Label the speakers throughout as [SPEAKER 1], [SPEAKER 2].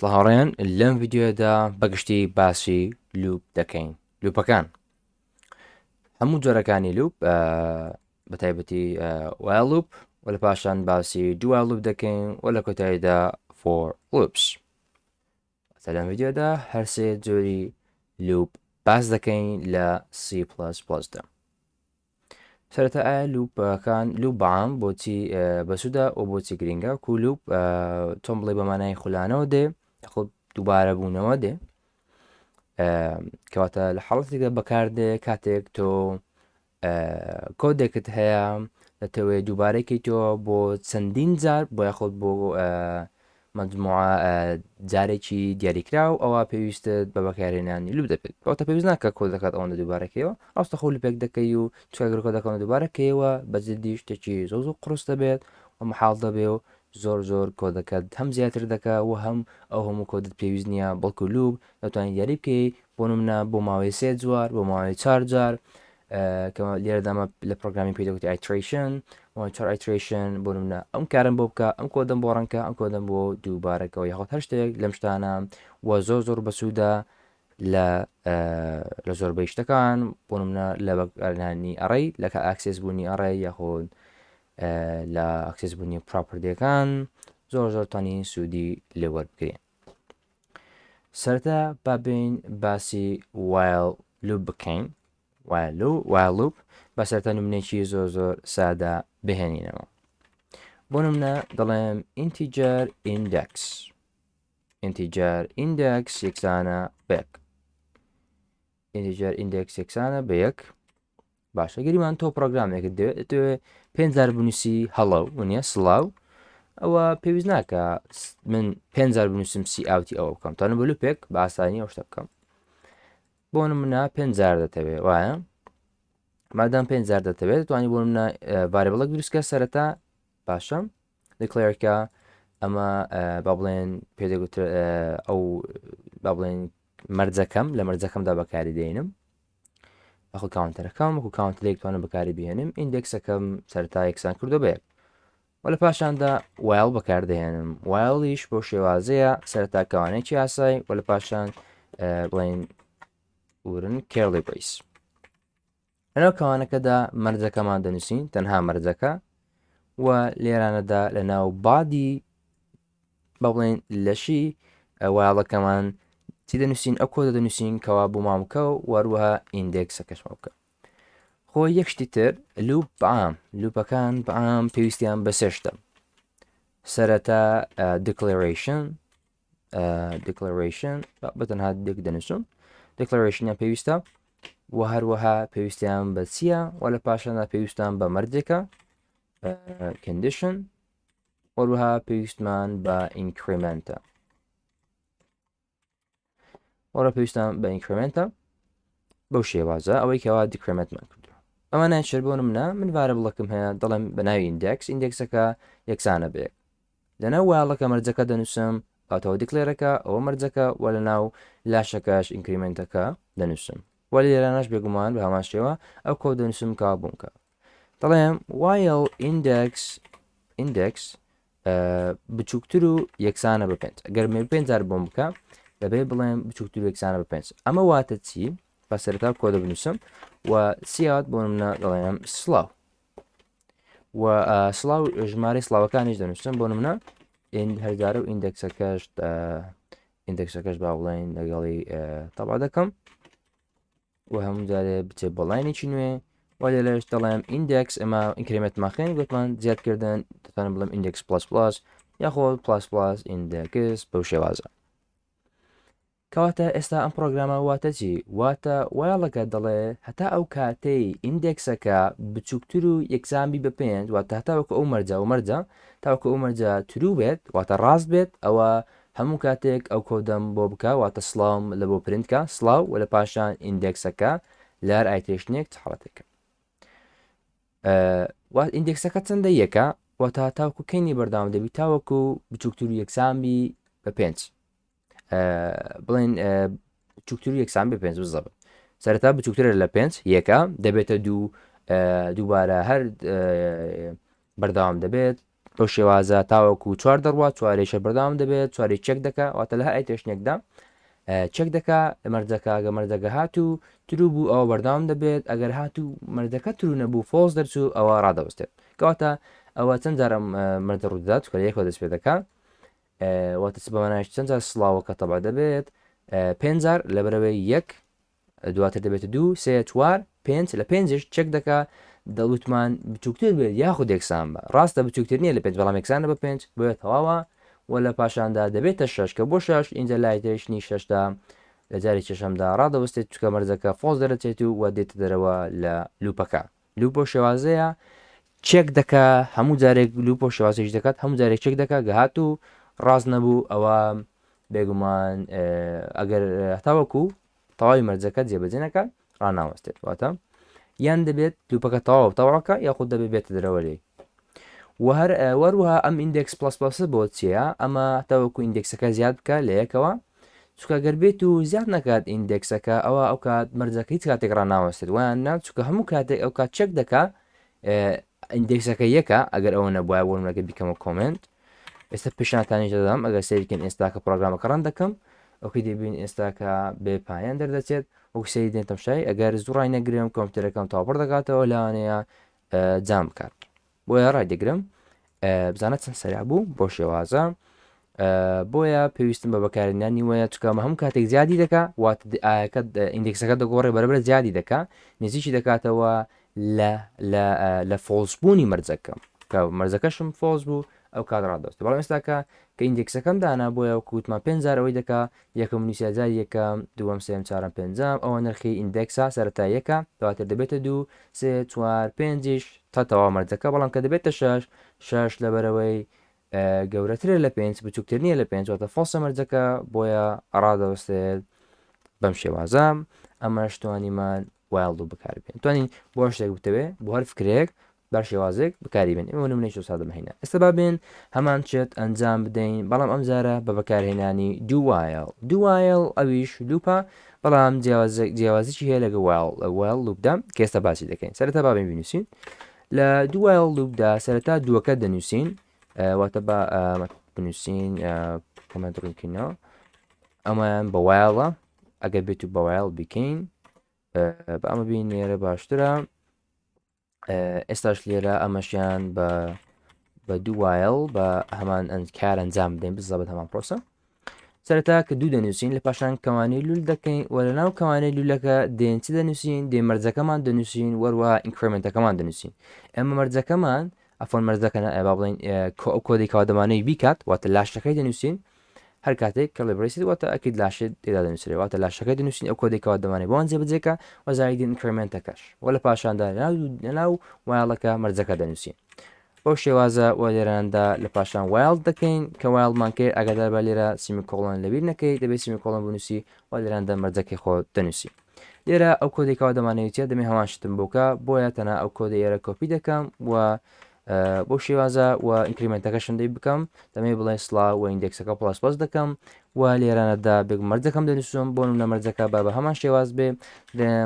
[SPEAKER 1] سڵاوەڕێن لەم ڤیددیۆدا بەگشتی باسی لوپ دەکەین. لوپەکان هەموو جۆرەکانی لوپ بە تایبەتی وایل لوپ و لە پاشان باسی دووایل لوپ دەکەین و لە کۆتاییدا فۆر لوپس. لەم ڤیددیۆدا هەرسێ جۆری لوپ باس دەکەین لە C++دا. سەرەتا ئایا لوپەکان لوپ بەعام بۆچی بەسوودا و بۆچی گرنگە و لوپ تۆم بڵێ بەمانای خولانەوە دێ خۆ دووبارە بوونەوە دێ کەواتە لە حاڵەتێکدا بەکاردێ کاتێک تۆ کۆدێکت هەیە دەتەوێت دووبارەکەیتەوە بۆ چەندین جار بۆ یاخۆت بۆ مەجموعە جارێکی دیاریکراو ئەوە پێویستت بە بەکارهێنانی لوپ دەبێت. کەواتە پێویست ناکە کۆد دەکات ئەوەندە دووبارەکەیەوە ڕاستە خۆ لوپێک دەکەی و چکەگەر کۆدەکەەوە دووبارەکەیەوە بەجددی شتێکی زۆر قڕست دەبێت و محاڵ دەبێ و زۆر کۆدەکەت هەم زیاتر دەکات و ئەو هەموو کۆدت پێویست نییە بەڵکو لوپ دەتوانین دیاری بکەی بۆ نمونە بۆ ماوەی 3 جوار بۆ ماوەی 4 جار کەمە لێرەدامە لە پرۆگرامی پێدەوتی ئایتریشن ئایتریشن بۆ نمونە ئەم کارم بۆ بکە ئەم کۆدەم بۆ ڕەنکە ئەم کۆدەم بۆ دووبارەکەەوە یاخۆت هەر شتێک لەم شتانە و زۆر بەسوودا لە زۆربەی شتەکان بۆ نمونە لە بەکارهێنانی ئەڕێی لە ئاکسس بوونی ئەڕێ یاخۆت لە ئاکسس بوونی پراپەرتیەکان زۆر توانین سوودی لێوەربگرین. سەرەتا بابین باسی وایل لوپ بکەین. وایل لوپ بە سەرەتا نمونەیەکی زۆر سادە بهێنینەوە. بۆ نمونە دەڵێم ئینتیجەر ئیندێکس یەکسانە بەیەک. ئینتیجەر ئیندێکس یەکسانە بە یەک. باشە گەریمان تۆ پرۆگرامێکت دەوێت 5,000 بنووسی هەڵە ونیە سڵاو ئەوە پێویست ناکە من 5,000 بنووسم سی ئاوتی ئەوە بکەم تاانە بە لوپێک بە ئاسانی ئەو شتە بکەم. بۆ نمونە 5,000 دەتەوێت وایە مادام 5,000 دەتەوێت توانی بۆ نمونە ڤاریبڵێک دروستکە سەرەتا باشە دیکلێرکە ئەمە با بڵێن پێدەگوتر ئەو با بڵێن مەرجەکەم لە مەرجەکەمدا بەکاری دێنم ئەخ کاونتەرەکەم وەکو کاونتلێک توانە بەکاری بهێنم ئیندێکسەکەم سەرتا یەکسان کردو بێت و لە پاشاندا وایل بەکاردەهێنم. وایلیش بۆ شێوازەیە سەرتا کەوانێکی ئاسایی و لە پاشان بڵێن ورن کێڵی بریس لەناو کەوانەکەدا مەرجەکەمان دەنووسین تەنها مەرجەکە و لێرانەدا لە ناو بادی بە بڵێن لەشی وایڵەکەمان چی دەنووسین ئەو کۆدە دەنووسین کەوا بوو مامکە و وەروەها ئیندێکسەکەشمە بکە. خۆ یەکشتی تر لوپ بەعام لوپەکان بەعام پێویستیان بە سێ شتە. سەرەتا دیکلێریشن بەتەنها دێک دەنووسم دیکلێریشنیان پێویستە و هەروەها پێویستیان بە چییە و لە پاشاندا پێویستان بە مەرجێکە کندیشن وەروەها پێویستمان بە ئینکریمنتە وەرە پێویستان بە ئینکریمنتە بەو شێوازە ئەوەی کەوا دیکریمنتمان کردو. ئەمانە شەر بۆ نمونە من ڤاریبڵەکەم هەیە دەڵێم بە ناوی ئیندێکسەکە یەکسانە بێت لەناو وایڵەکە مەرجەکە دەنووسم ئەوتەوە دیکلێرەکە ئەوە مەرجەکە و لە ناو لاشەکەش ئینکریمنتەکە دەنووسم وەلی لێرانەش بێگومان بە هەمان شێوە ئەو کۆ دەنووسم کا بوومکە دەڵێم وایل ئیندێکس بچووکتر و یەکسانە بە 5 ئەگەر 5,000 بۆم بکە دەبێ بڵێم بچووکتر و یەکسانە بە 5 ئەمە واتە چی بە سەرەتا کۆدە بنووسم و سیات بۆ منە دەڵێم سڵاو و سڵاو ژمارە سڵاوەکانیش دەنووسم بۆ منە هەرجارە و ئیندێکسەکەش با بڵێن لەگەڵی تەبا دەکەم و هەموو جارێ بچێت بەڵینێکی نوێ و لێش دەڵێم ئیندێکس ئەمە ئینکریمنت ماخێن گوتمان زیادکردن دەتوانم بڵێم ئیندێکس پلاس یاخۆ پلاس ئیندێکس بەو شێوازە. کەواتە ئێستا ئەم پرۆگرامە واتە چی واتە وایڵەکە دەڵێ هەتا ئەو کاتەی ئیندێکسەکە بچووکتر و یەکسامی بە 5 واتە هەتاوەکو ئەو مەرجە تاوەکو ئەو مەرجە ترو بێت واتە ڕاست بێت ئەوە هەموو کاتێک ئەو کۆدەم بۆ بکە واتە سڵاوم لە بۆ پرینتکە سڵاو و لە پاشان ئیندێکسەکە لار ئایتریشنێک حڵەتێکە ئیندێکسەکە چەندە یەکە واتە تاوەکو کەینی بەرداوام دەبی تاوەکو بچووکتر و یەکسامی بە 5 بڵێن بچووکتر و یەکسان بە 5 بزەبن سەرەتا بچووکترە لە 5 یەکە دەبێتە دووبارە هەر بەرداوام دەبێت بەو شێوازە تاوەکو چوار دەڕوات چوارێشە بەردام دەبێت چواری چەک دەکە واتە لە هەر تێشنێکدا چەک دەکا مەرجەکە گە مەرجەکە هاتوو ترو بوو ئەوە بەردام دەبێت ئەگەر هاتوو مەرجەکە ترو نەبوو فۆز دەرچوو ئەوە ڕادەوەستێت کەواتە ئەوە چەند جارە مەرجە ڕوودات کە یەکەوە دەست پێ دەکات واتە بەمانایش چەند جار سڵاوەکە تەبا دەبێت 5,000 لە بەرەوەی یەک دواتر دەبێت 2 3 4 5 لە 5ش چەک دەکا دەڵوتمان بچووکتر بێت یاخود یەکسان بە ڕاستە بچووکتر نییە لە 5 بەڵام یەکسانە بە 5 بێت تەواوە و لە پاشاندا دەبێتە 6 کە بۆ 6 اینجا لای تێشنی 6دا لە جاری چەشەمدا ڕادەوەستێت چکە مەرجەکە فۆز دەرەچێت و دێتە دەرەوە لە لوپەکە لوپ بۆ شێوازەیە چێک دەکا هەموو جارێک لوپ بۆ شێوازێک دەکات هەموو جارێک چێک دەکا گەهات و ڕاست نەبوو ئەوە بێگومان ئەگەر هەتاوەکو تەواوی مەرجەکە جێبەجێنەکە ڕناوەستێت واتە یان دەبێت لوپەکە تەواو تەواوەکە یاخود دەبێت بێتە دەرەوە لێ وەروها ئەم ئیندێکس پلس بۆ چیە ئەمە تاوەکو ئیندێکسەکە زیاد بکە لە یەکەوە چکە گەربێت و زیاد نکات ئیندێکسەکە ئەوە ئەو کات مەرجەکە هیچ کاتێک ڕناوەستێت ویان نا چکە هەموو کاتێک ئەو کات چەک دەکا ئیندێکسەکە یەکە ئەگەر ئەوە نەبووە وەرمەکە بیکەمە کۆمنت ئێستا پیشناتانی دەدەم ئەگەر سەیرکن ئێستاکە پرۆگرامەکە ڕەن دەکەم ئەوکی دەبین ئێستاکە بێ پایان دەردەچێت وەک سەیری دێنتەم شای ئەگەر زوڕای نەگرم کۆمپیوتەرەکەم تاوەڕ دەکاتەوە لەوانەیە جام بکات بۆیە ڕای دەگرم بزانە چەند سەریا بوو بۆ شێوازە بۆیە پێویستم بە بەکارێنانی وایە چکەمە هەموو کاتێک زیادی دەکا واتە ئیندێکسەکە دەگۆڕێ بەرەبرە زیادی دەکا نزیکی دەکاتەوە لە فۆڵسبوونی مەرجەکەم کە مەرجەکەشم فۆز بوو ئەو کات ڕادەوەست بەڵام ئێستاکە کە ئیندێکسەکەم دانا بۆیە کووتمان 5,000 ئەوەی دەکا یەکەم نووسیاجار یەکەم دووەم سێم چارەم پێنجام ئەوە نرخی ئیندێکسا سەرەتا یەکە دواتر دەبێتە 2 3 4 5 تا تەواو مەرجەکە بەڵام کە دەبێتە 6 لە بەرەوەی گەورەترە لە 5 بچووکتر نییە لە 5 واتە فۆسە مەرجەکە بۆیە ڕادەوەستێت بەم شێوازام ئەمەش توانیمان وایڵد و بەکاربێن توانین بۆ شتێک بتەوێ بۆ هەر فکرێک بەر شێوازێک بکاری بێن ئەمە نمونەی سادە مەهینە ئێستا بابێن هەمان چێت ئەنجام بدەین بەڵام ئەم جارە بە بەکارهێنانی دوایڵ ئەویش لوپە بەڵام جیاوازیی هەیە لەگە وایڵ لوپدا کە ئێستا باسی دەکەین سەرەتا بابێن بنووسین لە دوایڵ لوپدا سەرەتا دووەکە دەنووسین واتە بە بنووسین کۆمنت ڕوونکردنەوە ئەمەیان بە وایڵە ئەگەر بێت و بە وایڵ بکەین بە ئەمە بین لێرە باشترە ئێستاش لێرە ئەمەشیان بە دوو وایڵ بە هەمان کار ئەنجام بدەین بزەبێت هەمان پرۆسە سەرەتا کە دوو دەنووسین لە پاشان کەوانی لول دەکەین وەرە ناو کەوانەی لولەکە دێنچ دەنووسین دێمەرجەکەمان دەنووسین وەروە ئینکرمنتەکەمان دەنووسین ئەمە مەرجەکەمان ئەفۆن مەرجەکەن با بڵین کۆدی کاودەمانەی بیکات واتە لاشەکەی دەنووسین هەر کاتێک کەڵبرسی واتە ئەکیید لاشێت تێدا دەنووسێت واتە لاشەکەی دەنووسین ئەو کۆدی کاودەمانەی بۆ ئەنجێ بجێکە وەزایدی ئینکرمنتەکەش وە لە پاشاندا ناو وایڵەکە مەرجەکە دەنووسین بەو شێوازە وە لێراندا لە پاشان وایڵ دەکەین کە وایڵمان کرد ئەگەدار بە لێرە سیمیکۆڵن لەبیر نەکەی دەبێت سیمیکۆڵن بنووسی وە لێراندا مەرجەکەی خۆ دەنووسی لێرە ئەو کۆدی کاودەمانەویتە دەمێ هەمان شتم بووکە بۆیە تەنها ئەو کۆدی ئێرە کۆپی دەکەم و بۆ شێوازە و ئینکریمنتەکەشم دەی بکەم دەمێ بڵێ سڵا و ئیندێکسەکە پڵاس دەکەم و لێرانەدا بێک مەرجەکەم دەنووسم بۆ نە مەرجەکە بە هەمان شێواز بێ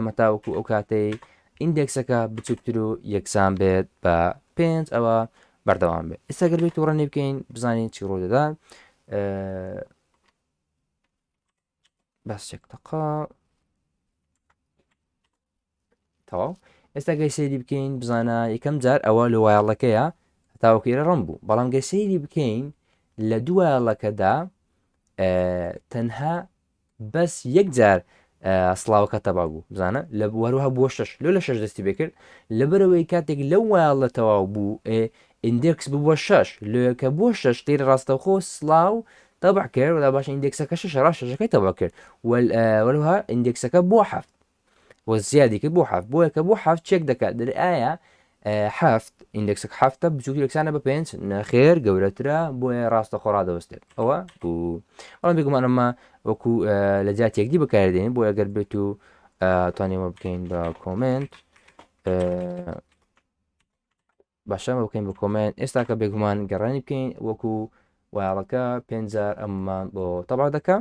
[SPEAKER 1] مەتاوەکو ئەو کاتەی ئیندێکسەکە بچووکتر و یەکسان بێت بە 5 ئەوە بەردەوام بێت ئێستاگەر بێت و ڕەنێ بکەین بزانین چی ڕوودەدا بەس دقە تەواو ئێستا گەی سەیری بکەین بزانە یەکەم جار ئەوە لە وایڵەکەیە هەتاوەکەیرە ڕم بوو بەڵام گەی سەیری بکەین لە دوو وایڵەکەدا تەنها بەس یەک جار سڵاوەکە تەبا بوو بزانە لە وەروها بۆ 6 لە 6 دەستی بێکرد لەبەرەوەی کاتێک لەو وایڵە تەواو بوو ئیندێکس بووە 6 لەکە بۆ 6 تێر ڕاستەوخۆ سلااو تەبع کرد ولا باش ئیندێکسەکە 6 ڕاشەکەی تەبا کرد وەروها ئیندێکسەکە بۆ هەفت وەزیادی کرد بۆ هەفت بۆیە کە بۆ هەفت چێک دەکات دەرئایە هەفت ئیندێکسەکە هەفتە بچووکی یەکسانە بە 5 نەخێر گەورەترە بۆیە ڕاستە خۆ ڕادەوەستێت ئەوە بوو بەڵام بێگومان ئەمە وەکو لە جات یەکدی بەکاردێنین بۆ ئەگەر بێت و توانێمە بکەین بە کۆمنت باشەمە بکەین بە کۆمنت ئێستا کە بێگومان گەڕانی بکەین وەکو وایڵەکە 5,000 ئەممان بۆ تەبا دەکە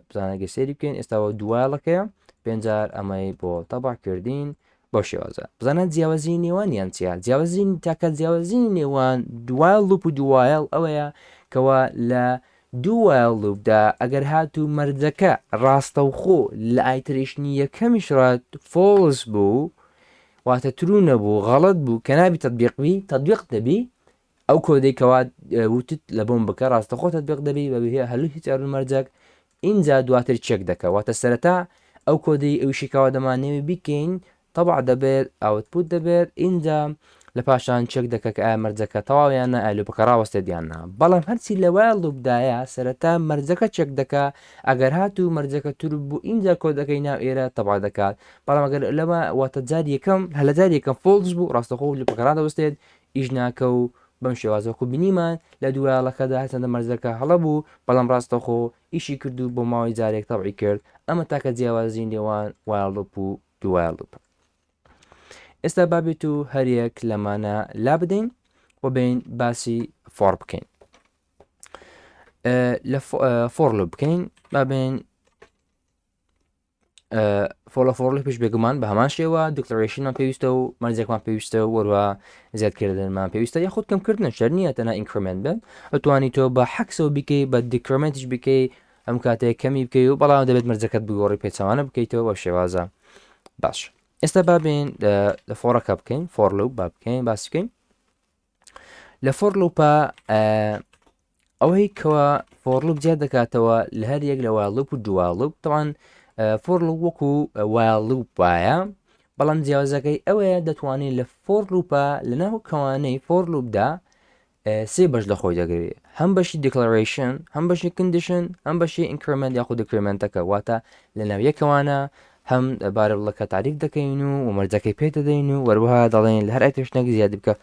[SPEAKER 1] بزانەگە سێری بکەین ئێستاوە دوایڵەکەیە 5,000 ئەمەی بۆ تەبا کردین بۆ شێوازە بزانە جیاوازی نێوانیان چیە جیاوازین تاکە جیاوازی نێوان دوایل لوپ و دوایل ئەوەیە کەوا لە دوایل لوپدا ئەگەر هاتوو مەرجەکە ڕاستەوخۆ لە ئایترێشنی یەکەمیشڕات فۆلس بوو واتە ترو نەبوو غەڵەت بوو کە نابی تەطبیقبی تەطبیق دەبی ئەو کۆدێکەوە وتت لە بۆم بکە ڕاستەخۆ تەطبیق دەبی بەبێ هەلو هیچ مەرجەک اینجا دواتر چێک دەکە واتە سەرەتا ئەو کۆدەی ئەوشیکاوە دەمانەوێ بیکەین طبع دەبێت ئاوتپوت دەبێت اینجا لە پاشان چێک دەکە کە ئایا مەرجەکە تەواویانە ئەلوپەکە ڕاوەستێدیاننا بەڵام هەرچی لەوای لوبدایە سەرەتا مەرجەکە چێک دەکە ئەگەر هاتوو مەرجەکە تور بوو اینجا کۆدەکەی ناو ئێرە تەبع دەکات بەڵام ئەگەر لەمە واتە جار یەکەم هەلە جار یەکەم فۆلس بوو ڕاستەخۆ لوپەکە ڕادەوەستێت ئیش ناکە و بەم شێوازەکو بینیمان لە دوایڵەکەدا هەچەندە مەرجەکە هەڵە بوو بەڵام ڕاستەخۆ ئیشی کرد و بۆ ماوەی جارێک تەبعی کرد ئەمە تاکە جیاوازی نێوان وایڵپ و دوایڵپ ئێستا بابێت و هەریەک لەمانە لا بدەین و بین باسی فۆر بکەین لە فۆرلو بکەین بابین فۆلە فۆرلی پێش بێگومان بە هەمان شێوە دیکلڕیشنمان پێویستە و مەرجێکمان پێویستە و وەروە زیادکردنمان پێویستە یاخود کەمکردن شەر نیە تەنها ئینکرمنت بن ئەتوانی تۆ بە حەکسەوە بکەی بە دیکرمنتش بکەی ئەم کاتەیە کەمی بکەی و بەڵام دەبێت مەرجەکەت بگۆڕی پێچەوانە بکەیتەوە بە شێوازە باش ئێستا بابین لە فۆرەکە بکەین فۆرلو با بکەین باسی بکەین لە فۆرلوپە ئەوەی کەوە فۆرلوپ جیاد دەکاتەوە لە هەر یەک لە وایڵوپ و دوایڵوپ تەوان فۆرلو وەکو وایڵوپ وایە بەڵام جیاوازەکەی ئەوەیە دەتوانین لە فۆرلوپە لەناو کەوانەی فۆرلوپدا سێ بەش لە خۆی دەگرێت هەم بەشی دیکلڕیشن هەم بەشی کندیشن هەم بەشی ئینکرمنت یاخود دیکرمنتەکە واتە لە ناو یەکەوانە هەم بارەڵەکە تاریف دەکەین و مەرجەکەی پێ دەدەین و وەروەها دەڵێن لە هەر ئەتێشتێک زیاد بکە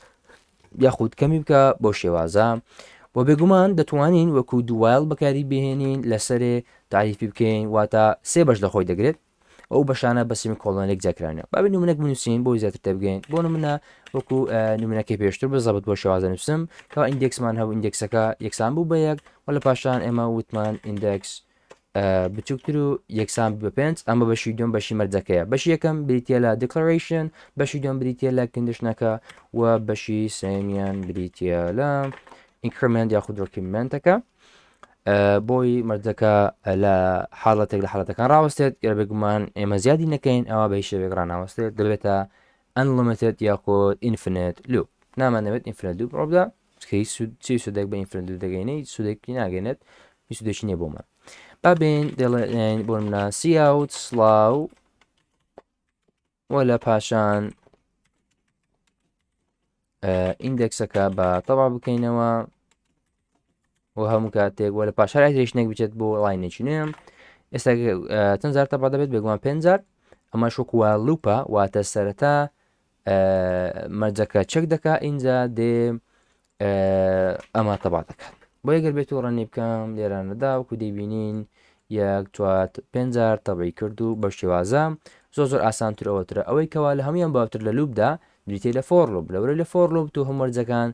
[SPEAKER 1] یاخود کەمی بکە بۆ شێوازە بۆ بێگومان دەتوانین وەکو دوایل بەکاری بهێنین لەسەرێ تاریفی بکەین واتە سێ بەش لە خۆی دەگرێت ئەو بەشانە بەسیمی کۆڵۆنێک جاکرانە بابی نمونەک بنووسین بۆ زیاتر تێبگەین بۆ نمونە وەکو نمونەکەی پێشتر بەزەبت بۆ شێوازە نووسم کەوا ئیندێکسمان هەو ئیندێکسەکە یەکسان بوو بە یەک و لە پاشان ئێمە وتمان ئیندێکس بچووکتر و یەکسان بە پێنج ئەمە بەشی دوم بەشی مەرجەکەیە بەشی یەکەم بریتە لە دیکلڕیشن بەشی دوم بریتە لە کندشنەکە و بەشی سێمیان بریتە لە ئینکرمنت یاخود ڕۆکیمنتەکە بۆی مەرجەکە لە حاڵەتێک لە حاڵەتەکان ڕاوەستێت یە بێگومان ئێمە زیادی نەکەین ئەوە بە شێوێک ڕناوەستێت دەبێتە ئەنلیمیتد یاخود ئینفینیت لوپ نامانەوێت ئینفینیت لوپ ڕۆبدا چی سودێک بە ئینفینیت لوپ دەگەینەی سودێکی ناگەێنێت هیچ سودێکی نییە بۆمان بابین دەڵێن بۆ منە سیاوت سلااو وە لە پاشان ئیندێکسەکە بە تەوا بکەینەوە و هەموو کاتێک وە لە پاشار ئایترێشنێک بچێت بۆ لاینێکی نوێم ئێستا چەند زار تەبا دەبێت بێگومان 5,000 ئەمە شوکووە لوپە واتە سەرەتا مەرجەکە چەک دەکا اینجا دێ ئەمە تەبا دەکات بۆ یەگەر بێت و ڕەنی بکەم لێرانەدا وەکو دەیبینین 5,000 تەبعی کرد و بە شێوازە زۆر ئاسانتر ئەوەترە ئەوەی کەوا لە هەمویان باوتر لە لوپدا بریتێ لە فۆرلوپ لەورە لە فۆرلوپ و هەموو مەرجەکان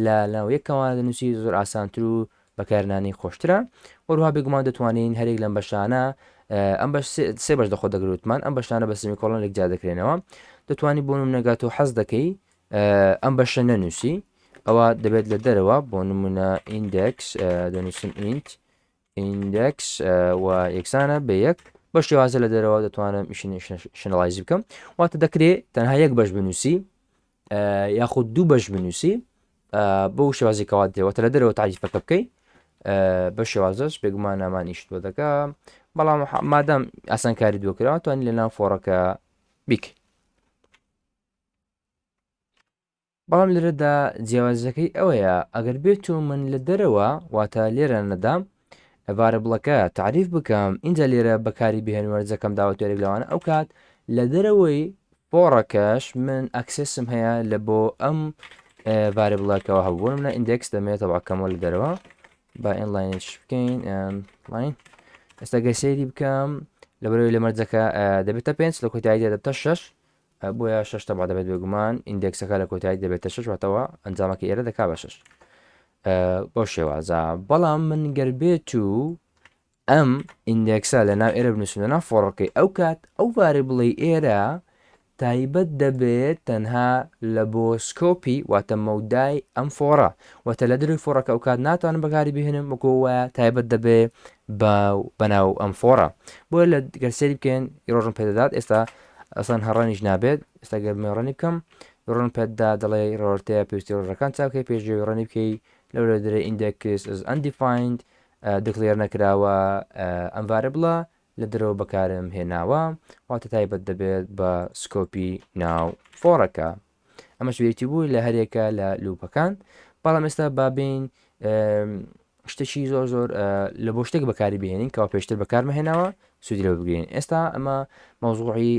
[SPEAKER 1] لە ناو یەکەوانە دەنووسی زۆر ئاسانتر و بەکارنانی خۆشترە وەروها بێگومان دەتوانین هەرێک لەم بەشانە ئەم بەش سێ بەش دەخۆ دەگروتمان ئەم بەشانە بە سمی کۆڵۆنێک جا دەکرێنەوە دەتوانی بۆ نمونەگات و حەز دەکەی ئەم بەشە نەنووسی ئەوە دەبێت لە دەرەوە بۆ نمونە ئیندێکس دەنووسم ئیندێکس و یەکسانە بە یەک بە شێوازە لە دەرەوە دەتوانم شنەڵایزی بکەم واتە دەکرێت تەنها یەک بەش بنووسی یاخود دوو بەش بنووسی بۆ شێوازی کەوا دێوەتە لە دەرەوە تعریفەکە بکەی بە شێوازش بێگومان نامان ئیش تۆ دەکە بەڵام مادەم ئاسانکاری دووەکراوە توانین لە ناو فۆڕەکە بیک بەڵام لێرەدا جیاوازەکەی ئەوەیە ئەگەر بێت و من لە دەرەوە واتە لێرە نەدام ڤارەبڵەکە تعریف بکەم اینجا لێرە بەکاری بهێن وەرجەکەم داوەتێرێک لەوانە ئەو کات لە دەرەوەی فۆڕەکەش من ئەکسسم هەیە لە بۆ ئەم ڤارێبڵەکەەوە هەبوون منە ئیندێکس دەمێتەوە ئەکەمەوە لە دەرەوە با ئینلاینش بکەین لاین ئێستا گەسەیری بکەم لەبەرەوەی لە مەرجەکە دەبێتە 5 لە کۆتایی دەبێتە 6 بۆیە 6 تەبع دەبێت بێگومان ئیندێکسەکە لە کۆتایی دەبێتە 6 واتەوە ئەنجامەکە ئێرە دەکا بە 6 بۆ شێوازە بەڵام من گەربێت و ئەم ئیندێکسە لە ناو ئێرە بنووسم لە ناو فۆڕەکەی ئەو کات ئەو ڤارێبڵەی ئێرە تایبەت دەبێت تەنها لە بۆ سکۆپی واتە مەودای ئەم فۆڕە واتە لە دروی فۆڕەکە ئەو کات ناتوانم بەکاری بهێنم وەکەوە تایبەت دەبێ بەناو ئەم فۆڕە بۆیە لە گەرسێری بکەین ڕۆژم پێدەدات ئێستا ئەسان هەڕەنیش نابێت ئێستا گەرمێڕەنی بکەم ڕۆن پێدا دەڵێ ڕۆرتەیە پێویستی ڕۆژەکان چاوکەی پێشێوی ڕەنی بکەی لەو لە درێ ئیندێکس ئەندیفایند دکلێر نەکراوە ئەموارە بڵە لە درەوە بەکارم هێناوە واتە تایبەت دەبێت بە سکۆپی ناو فۆڕەکە ئەمە شوێتی بوو لە هەرێکە لە لوپەکان بەڵام ئێستا بابین شتێکی زۆر زۆر لە بۆ شتێک بەکاری بهێنین کەوا پێشتر بەکارمەهێناوە سوودی لەوە بگرین ئێستا ئەمە مەوزوعی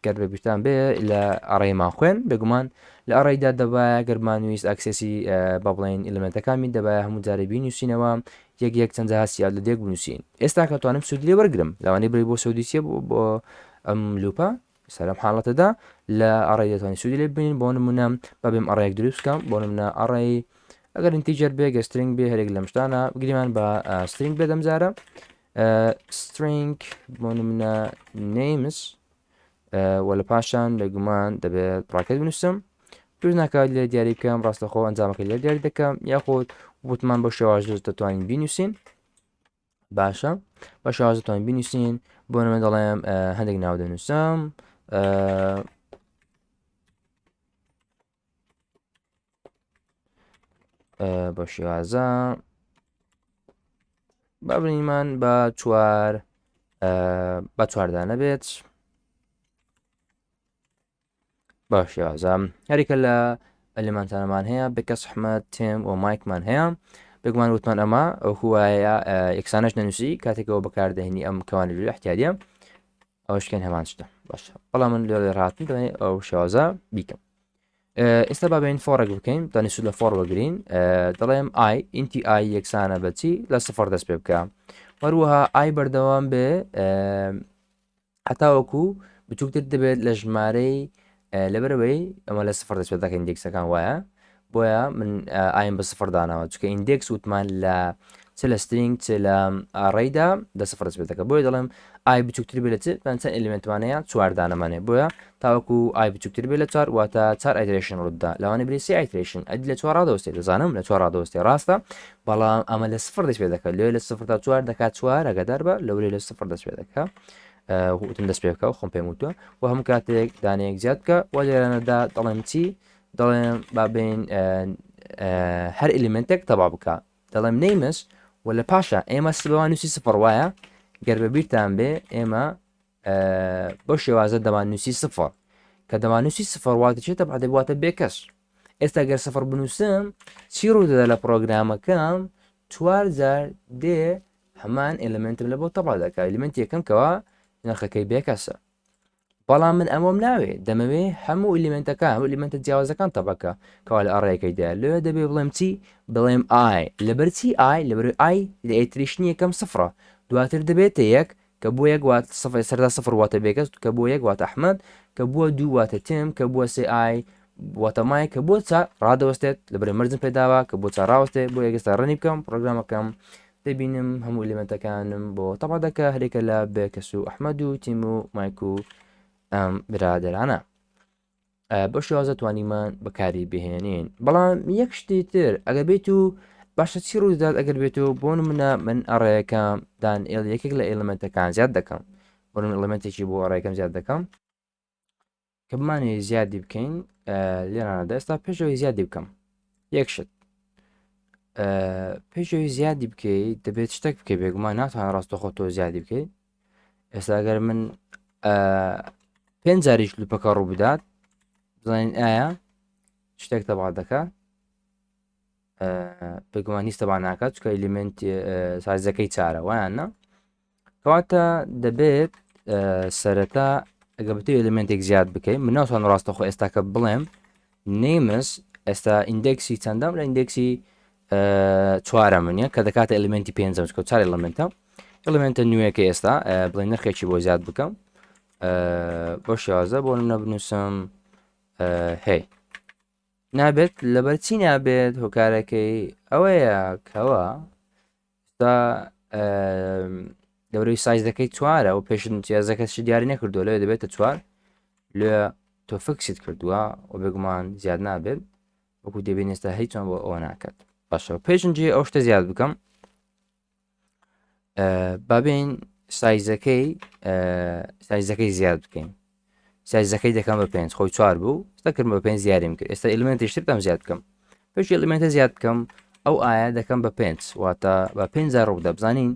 [SPEAKER 1] گەر بەبیستان بێ لە ئەڕێمان خوێن بێگومان لە ئەڕێیدا دەبایە گەرمانویست ئاکسسی با بڵێن ئلمنتەکانی دەبایە هەموو جارە بینوسینەوە یەک چەند هاسیال لە دێک بنووسین ئێستا کە توانم سوودی لێ وەرگرم لەوانەیە بڕی بۆ سعودیسیە بۆ ئەم لوپە سەرم حاڵەتەدا لە ئەڕێی دەتوانانی سوودی لێ ببین بۆ نمونە بەبێم ئەڕێک دروست بکەم بۆ نمونە ئەڕێی ئەگەر ئینتیجەر بێ گەسترنگ بێ هەرێک لەم شتانە بگریمان بە سترنگ بێ دەمجارە سترنگ بۆ نمونە names وە لە پاشان بێگومان دەبێت ڕاکەت بنووسم پێویست ناکات لێ دیاری بکەم ڕاستەخۆ ئەنجامەکەی لێ دیاری دەکەم یاخۆت وتمان بۆ شێواژ دەتوانین بینوسین باشە بە شێواژ دەتوانین بینوسین بۆ نمە دەڵێم هەندێک ناو دەنووسم بە شێوازە بابنیمان بە چواردانە بێت باش یازم هەریکە لە ئەلیمانتانەمان هەیە بکەس حمەد تێم و مایکمان هەیە بگومان وتمان ئەمە ئەو هوایە یەکسانەش نەنووسی کاتێکەوە بەکاردەهێنی ئەم کەوانی لە احتیادە ئەوشکەن هەمان شتە باش بەڵام من لێ ڕاتن دەێ ئەو شێوازە بیکەم ئێستا بابین فۆڕێک بکەین دانیسود لە فۆڕ وەگرین دەڵێم ئای ئینتی ئای یەکسانە بەچی لە سفر دەست پێ بکە وەروەها ئای بەردەوام بێ هەتاوەکو بچووکتر دەبێت لە ژمارەی لەبەرەوەی ئەمە لە سفر دەست پێداکە ئیندێکسەکان وایە بۆیە من ئایم بە سفر داناوە چکە ئیندێکس وتمان لە چ لە سترینگ چ لە ئاڕێیدا دە سفر دەست پێدەکە بۆیە دەڵێم ئای بچووکتر بێت چەند ئلیمنتوانەیە چواردانەمانێ بۆیە تاوەکو ئای بچووکتر بێت لە چوار واتە چار ئایترێشن ڕوودا لەوانە بری سی ئایترێشن ئەدی لە چوار ڕادەوەستێت دەزانم لە چوار ڕادەوەستی ڕاستە بەڵام ئەمە لە سفر دەست پێ دەکات لێ لە سفر تا چوار دەکات چوار ئەگەدار بە لەورێ لە سفر دەست پێ دەکات وتم دەست پێ بکە و خۆم پێم وتووە و هەموو کاتێک دانەیەک زیاد بکە و لێرانەدا دەڵێم چی دەڵێم بابین هەر ئلیمنتێک تەبا بکە دەڵێم نەیمس و لە پاشە ئێمە سبەوان نووسی سفر وایە گەر بە بیرتان بێ ئێمە بۆ شێوازە دەمانووسی سفر کە دەمانووسی سفر واتە چێتە بەدەبواتە بێکەس ئێستا گەر سفر بنووسم چی ڕوودەدا لە پرۆگرامەکەم چوار جار دێ هەمان ئلیمنتم لە بۆ تەبا دەکە ئلیمنتی یەکەم کەەوە نرخەکەی بێکەسە بەڵام من ئەمەم ناوێ دەمەوێ هەموو ئلیمنتەکە هەموو ئلیمنتە جیاوازەکان تەبەکە کەوا لە ئەڕێەکەیدا لێ دەبێ بڵێم چی بڵێم ئای لەبەر چی ئای لەبەر ئای لە ئەیتریشنی یەکەم سفرە دواتر دەبێتە یەک کە بۆ یەک وات سەردا سفر واتە بێکەس کە بۆ یەک واتە ئەحمەد کە بووە دوو واتە تێم کە بووە سێ ئای واتەمای کە بۆ چا ڕادەوەستێت لەبەر مەرجم پێداوە کە بۆ چاڕاوەستێ بۆ یەگەستا ڕەنی بکەم پرۆگرامەکەم دەبینم هەموو ئلیمنتەکانم بۆ تەبا دەکە هەرێکە لە بێکەس و ئەحمەد و تیم و مایک و ئەم برادرانە بە شێوازە توانیمان بەکاری بهێنین بەڵام یەک شتی تر ئەگەر بێت و باشە چی ڕوودات ئەگەر بێت و بۆ منە من ئەڕێیەکەم دان یەکێک لە ئێلمنتەکان زیاد دەکەم بۆ من ئەلمنتێکی بۆ ئەڕێەکەم زیاد دەکەم کە بمانێ زیادی بکەین لێرانەدا ئێستا پێشەوەی زیادی بکەم یەک شت پێشەوەی زیادی بکەیت دەبێت شتێک بکەی بێگومان ناتوان ڕاستەخۆ تۆ زیادی بکەیت ئێستا ئەگەر من پێنج جاریش لوپەکە ڕوو بدات بزانین ئایا شتێک تەبا دەکات بێگومان هیچ تەبا ناکات چکە ئلیمنت سایزەکەی چارە وایانە کەواتە دەبێت سەرەتا ئەگە بتێ ئلیمنتێک زیاد بکەین من ناتوان ڕاستەخۆ ئێستاکە بڵێم نێمس ئێستا ئیندێکسی چەندەم لە ئیندێکسی چوارە منە کە دەکاتە ئەلیمنتی پێنجەم چکە چار ئەلیمنتە ئەلیمنتە نوێیەکە ئێستا بڵێن نرخێکی بۆ زیاد بکەم بۆ شێوازە بۆ منە بنووسم هەی نابێت لەبەر چی نابێت هۆکارەکەی ئەوەیە کەوە ستا دەورەی سایز دەکەی چوارە و پێشن جیازەکەشی دیاری نەکردو لەوێ دەبێتە چوار لێ تۆ فکست کردووە و بێگومان زیاد نابێت وەکو دەبێن ئێستا هیچان بۆ ئەوە ناکات باشەوە پێشنجێ ئەو شتە زیاد بکەم بابین سایزەکەی زیاد بکەین سایزەکەی دەکەم بە 5 خۆی 4 بوو ئێستاکردم بە 5 زیادیم کرد ئێستا ئلیمنتی شتم زیاد بکەم پێش ئلیمنتە زیاد بکەم ئەو ئایا دەکەم بە 5 واتە بە 5 ڕوودا بزانین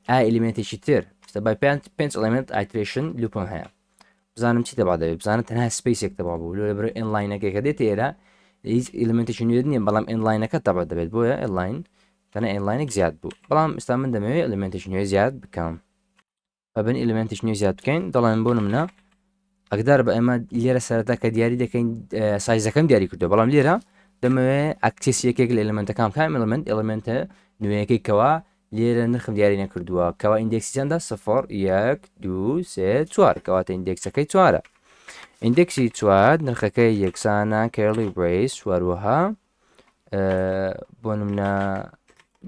[SPEAKER 1] ئایا ئلیمنتێکی تر ئێستا بە 5 ئەلیمنت ئایتریشن لوپم هەیە بزانم چی دەبا دەبێت بزانم تەنها سپیسێک دەبا بوو لە بەر ئینلاینەکەی کە دێت ئێرە هیچ ئلیمنتێکی نوێ نییە بەڵام ئینلاینەکە دەبا دەبێت بۆیە ئینلاین تەنە ئینلاینێک زیاد بوو بەڵام ئێستا من دەمەوێت ئلیمنتێکی نوێ زیاد بکەم بەبن ئلیمنتێک نوێ زیاد بکەین دەڵێن بۆ نمونە ئەگدار بە ئێمە لێرە سەرەتا کە دیاری دەکەین سایزەکەم دیاری کردو بەڵام لێرە دەمەوێت ئەکسس یەکێک لە ئلیمنتەکان کام ئلیمنتە نوێیەکەی کەوا لێرە نرخم دیاری نەکردووە کەوا ئیندێکسی چەندە 0 1 2 3 4 کەواتە ئیندێکسەکەی 4 ئیندێکسی 4 نرخەکەی یەکسانە کێرلی بریس وەروەها بۆ نمونە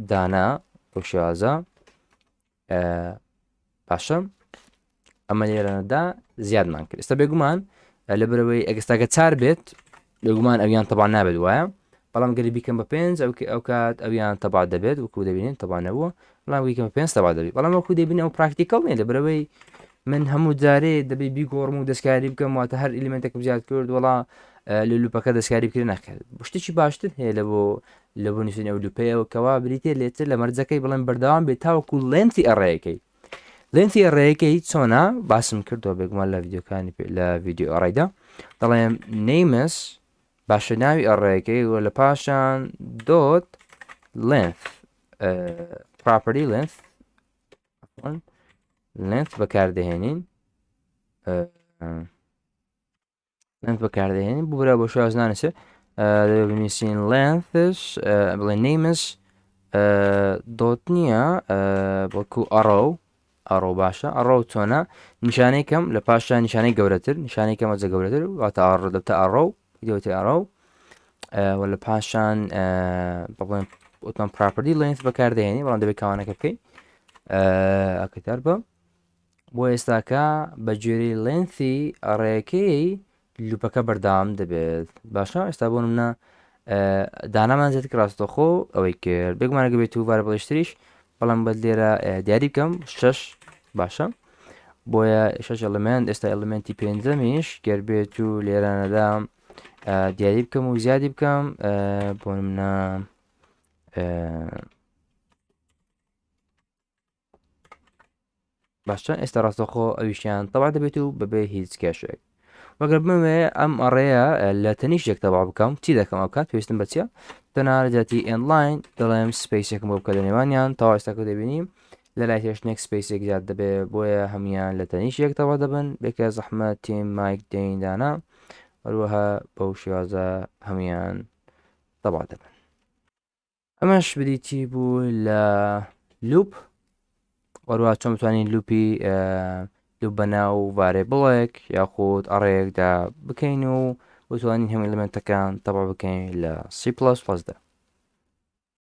[SPEAKER 1] دانا بۆ شێوازە باشە ئەمە لێرەدا زیادمان کرد ئێستا بێگومان لە بەرەوەی ئەگەستاکە 4 بێت بێگومان ئەویان تەبان نابێت وایە بەڵام گەری بیکەم بە 5 ئەو کات ئەویان تەبا دەبێت وەکو دەبینین تەبانەوە بەڵام بیکەم بە 5 تەبا دەبێت بەڵام وەکو دەبینێ ئەو پراکتیکەڵ نیە لە بەرەوەی من هەموو جارێ دەبێت بیگۆڕم و دەستکاری بکەم واتە هەر ئلیمنتێکم زیاد کرد وڵا لە لوپەکە دەستکاری بکرد ناکرد شتێکی باشتر هەیە لە بۆ نووسین ئەو لوپەیەوە کەوا بریتێ لێتر لە مەرجەکەی بڵێن بەردەوام بێت تاوەکو لێنتی ئەڕێیەکەی لێنتی ئەڕێیەکەی چۆنا باسم کردەوە بێگومان لە ڤیددیوکانی لە ڤیددیو ئەڕێدا دەڵێم نەیمس باشە ناوی ئەڕێیەکەی وە لە پاشان دۆت لێنث پراپەرتی لێنث بەکاردەهێنین لێنث بەکاردەهێنین بورە بۆ شوازنانەسێ بنووسین لێنثش بڵێ نەیمس دۆت نییە بەڵکو ئەڕۆ باشە ئەڕۆ چۆنە نیشانەی کەم لە پاشان نیشانەی گەورەتر نیشانەی کەمە جە گەورەتر واتە ئەڕۆ دەبتە ئەڕۆ دیوتی ئەڕۆ وە لە پاشان بڵێن وتمان پراپەرتی لێنث بەکاردەهێنی بەڵام دەبێت کاوانەکە بکەیت ئەکەتار بە بۆ ئێستاکە بە گوێرەی لێنثی ئەڕێیەکەی لوپەکە بەردەوام دەبێت باشە ئێستا بۆ نمونە دانامان زیاتر ڕاستەخۆ ئەوەی کرد بێگومانەگە بێت و وارە بەڵشتریش بەڵام بە لێرە دیاری بکەم 6 باشە بۆیە 6 ئەلمنت ئێستا ئەلمنتی پێنجەمیش گەر بێت و لێرانەدا دیاری بکەم و زیادی بکەم بۆ نمونە باشە ئێستا ڕاستەخۆ ئەویشیان تەوا دەبێت و بەبێ هیچ کێشێک وەگەر بمەوێ ئەم ئەڕێیە لە تەنیشێک تەوا بکەم چی دەکەم ئەو کات پێویستم بەچە تەنارەتی ئێنلاین دەڵێم سپیسێکم بۆ بکە لە نێوانیان تاوا ئێستاکە دەبینیم لە لای هێشتێک سپیسێک زیاد دەبێت بۆیە هەمویان لە تەنیشێک تەوا دەبن بێکە زەحمەت تیم مایک دەیندانا هەروەها بەو شێوازە هەمویان تەوا دەبن ئەمەش بریتی بوو لە لوپ وەروە چۆن بتوانین لوپی لوپ بەناو ڤارێبڵێک یاخود ئەڕێیەکدا بکەین و بتوانین هەموو ئەلیمنتەکان تەوا بکەین لە C++دا